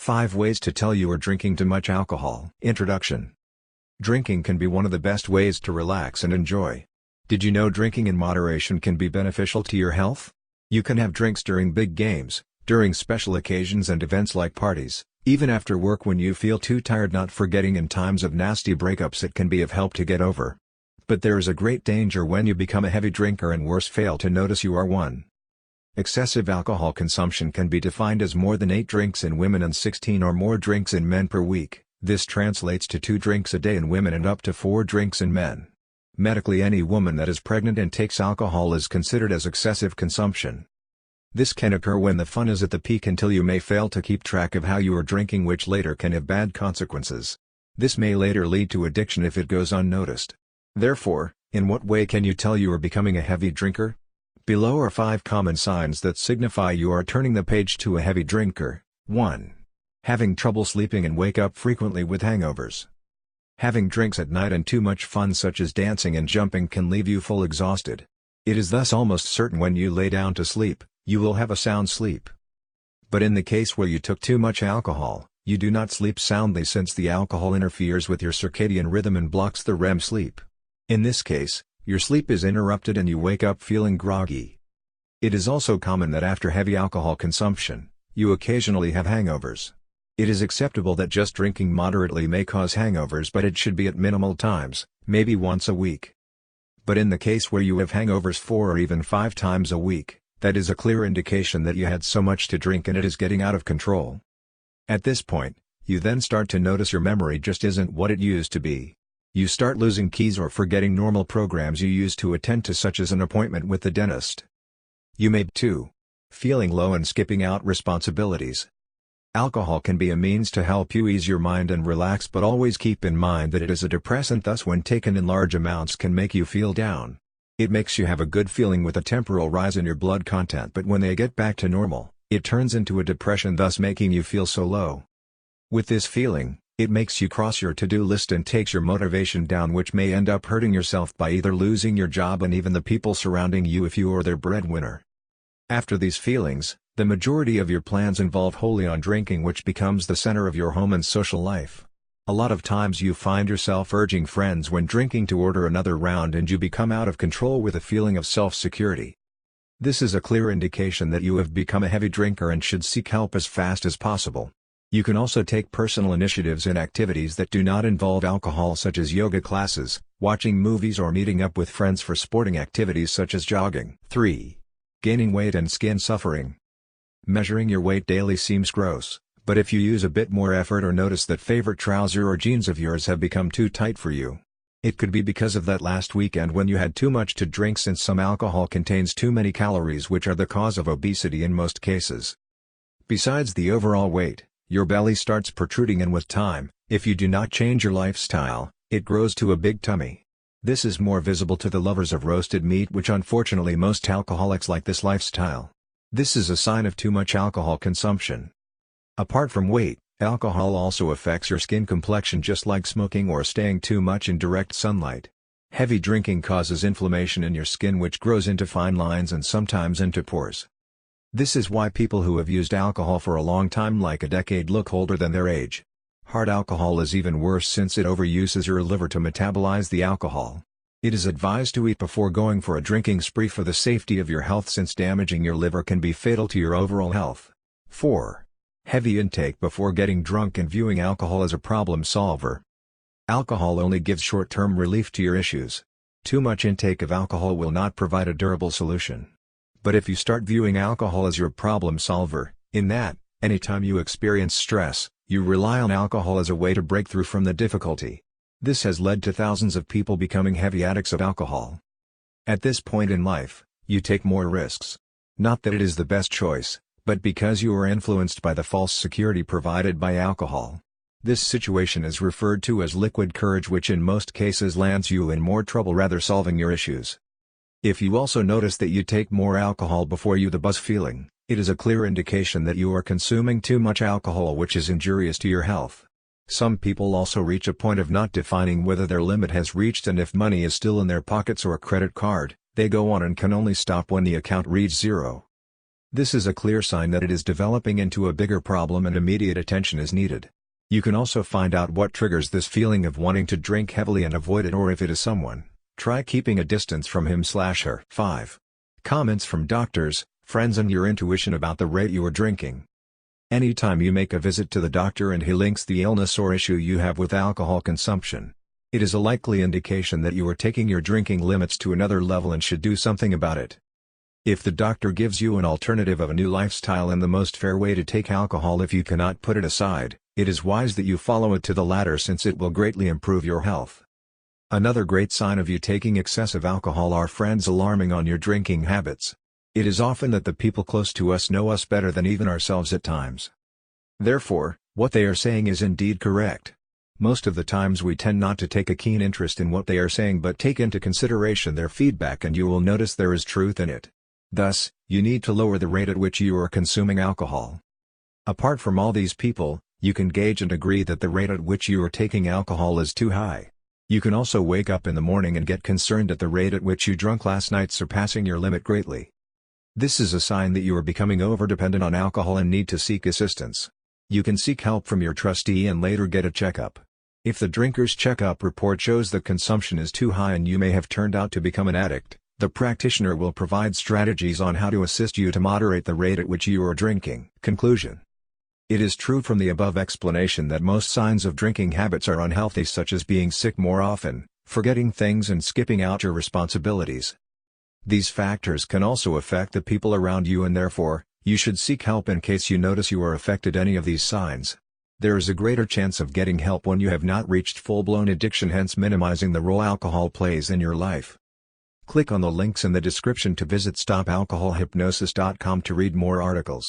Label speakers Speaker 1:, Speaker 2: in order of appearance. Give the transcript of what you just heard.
Speaker 1: 5 ways to tell you are drinking too much alcohol. Introduction. Drinking can be one of the best ways to relax and enjoy. Did you know drinking in moderation can be beneficial to your health? You can have drinks during big games, during special occasions and events like parties, even after work when you feel too tired, not forgetting in times of nasty breakups it can be of help to get over. But there is a great danger when you become a heavy drinker and worse fail to notice you are one. Excessive alcohol consumption can be defined as more than 8 drinks in women and 16 or more drinks in men per week. This translates to 2 drinks a day in women and up to 4 drinks in men. Medically, any woman that is pregnant and takes alcohol is considered as excessive consumption. This can occur when the fun is at the peak until you may fail to keep track of how you are drinking, which later can have bad consequences. This may later lead to addiction if it goes unnoticed. Therefore, in what way can you tell you are becoming a heavy drinker? Below are 5 common signs that signify you are turning the page to a heavy drinker. 1. Having trouble sleeping and wake up frequently with hangovers. Having drinks at night and too much fun such as dancing and jumping can leave you full exhausted. It is thus almost certain when you lay down to sleep, you will have a sound sleep. But in the case where you took too much alcohol, you do not sleep soundly since the alcohol interferes with your circadian rhythm and blocks the REM sleep. In this case, your sleep is interrupted and you wake up feeling groggy. It is also common that after heavy alcohol consumption, you occasionally have hangovers. It is acceptable that just drinking moderately may cause hangovers, but it should be at minimal times, maybe once a week. But in the case where you have hangovers 4 or even 5 times a week, that is a clear indication that you had so much to drink and it is getting out of control. At this point, you then start to notice your memory just isn't what it used to be. You start losing keys or forgetting normal programs you used to attend to, such as an appointment with the dentist. You may, too, feeling low and skipping out responsibilities. Alcohol can be a means to help you ease your mind and relax, but always keep in mind that it is a depressant, thus when taken in large amounts can make you feel down. It makes you have a good feeling with a temporal rise in your blood content, but when they get back to normal, it turns into a depression, thus making you feel so low. With this feeling, it makes you cross your to-do list and takes your motivation down, which may end up hurting yourself by either losing your job and even the people surrounding you if you are their breadwinner. After these feelings, the majority of your plans involve wholly on drinking, which becomes the center of your home and social life. A lot of times you find yourself urging friends when drinking to order another round and you become out of control with a feeling of self-security. This is a clear indication that you have become a heavy drinker and should seek help as fast as possible. You can also take personal initiatives in activities that do not involve alcohol, such as yoga classes, watching movies or meeting up with friends for sporting activities such as jogging. 3. Gaining weight and skin suffering. Measuring your weight daily seems gross, but if you use a bit more effort or notice that favorite trouser or jeans of yours have become too tight for you, it could be because of that last weekend when you had too much to drink, since some alcohol contains too many calories, which are the cause of obesity in most cases. Besides the overall weight, your belly starts protruding, and with time, if you do not change your lifestyle, it grows to a big tummy. This is more visible to the lovers of roasted meat, which unfortunately most alcoholics like this lifestyle. This is a sign of too much alcohol consumption. Apart from weight, alcohol also affects your skin complexion, just like smoking or staying too much in direct sunlight. Heavy drinking causes inflammation in your skin, which grows into fine lines and sometimes into pores. This is why people who have used alcohol for a long time, like a decade, look older than their age. Hard alcohol is even worse since it overuses your liver to metabolize the alcohol. It is advised to eat before going for a drinking spree for the safety of your health, since damaging your liver can be fatal to your overall health. 4. Heavy intake before getting drunk and viewing alcohol as a problem solver. Alcohol only gives short-term relief to your issues. Too much intake of alcohol will not provide a durable solution. But if you start viewing alcohol as your problem solver, in that, anytime you experience stress, you rely on alcohol as a way to break through from the difficulty. This has led to thousands of people becoming heavy addicts of alcohol. At this point in life, you take more risks. Not that it is the best choice, but because you are influenced by the false security provided by alcohol. This situation is referred to as liquid courage, which in most cases lands you in more trouble rather solving your issues. If you also notice that you take more alcohol before you the buzz feeling, it is a clear indication that you are consuming too much alcohol, which is injurious to your health. Some people also reach a point of not defining whether their limit has reached, and if money is still in their pockets or credit card, they go on and can only stop when the account reads zero. This is a clear sign that it is developing into a bigger problem and immediate attention is needed. You can also find out what triggers this feeling of wanting to drink heavily and avoid it, or if it is someone, try keeping a distance from him/her. 5. Comments from doctors, friends and your intuition about the rate you are drinking. Anytime you make a visit to the doctor and he links the illness or issue you have with alcohol consumption, it is a likely indication that you are taking your drinking limits to another level and should do something about it. If the doctor gives you an alternative of a new lifestyle and the most fair way to take alcohol if you cannot put it aside, it is wise that you follow it to the latter, since it will greatly improve your health. Another great sign of you taking excessive alcohol are friends alarming on your drinking habits. It is often that the people close to us know us better than even ourselves at times. Therefore, what they are saying is indeed correct. Most of the times we tend not to take a keen interest in what they are saying but take into consideration their feedback, and you will notice there is truth in it. Thus, you need to lower the rate at which you are consuming alcohol. Apart from all these people, you can gauge and agree that the rate at which you are taking alcohol is too high. You can also wake up in the morning and get concerned at the rate at which you drank last night surpassing your limit greatly. This is a sign that you are becoming overdependent on alcohol and need to seek assistance. You can seek help from your trustee and later get a checkup. If the drinker's checkup report shows that consumption is too high and you may have turned out to become an addict, the practitioner will provide strategies on how to assist you to moderate the rate at which you are drinking. Conclusion. It is true from the above explanation that most signs of drinking habits are unhealthy, such as being sick more often, forgetting things and skipping out your responsibilities. These factors can also affect the people around you, and therefore, you should seek help in case you notice you are affected any of these signs. There is a greater chance of getting help when you have not reached full-blown addiction, hence minimizing the role alcohol plays in your life. Click on the links in the description to visit stopalcoholhypnosis.com to read more articles.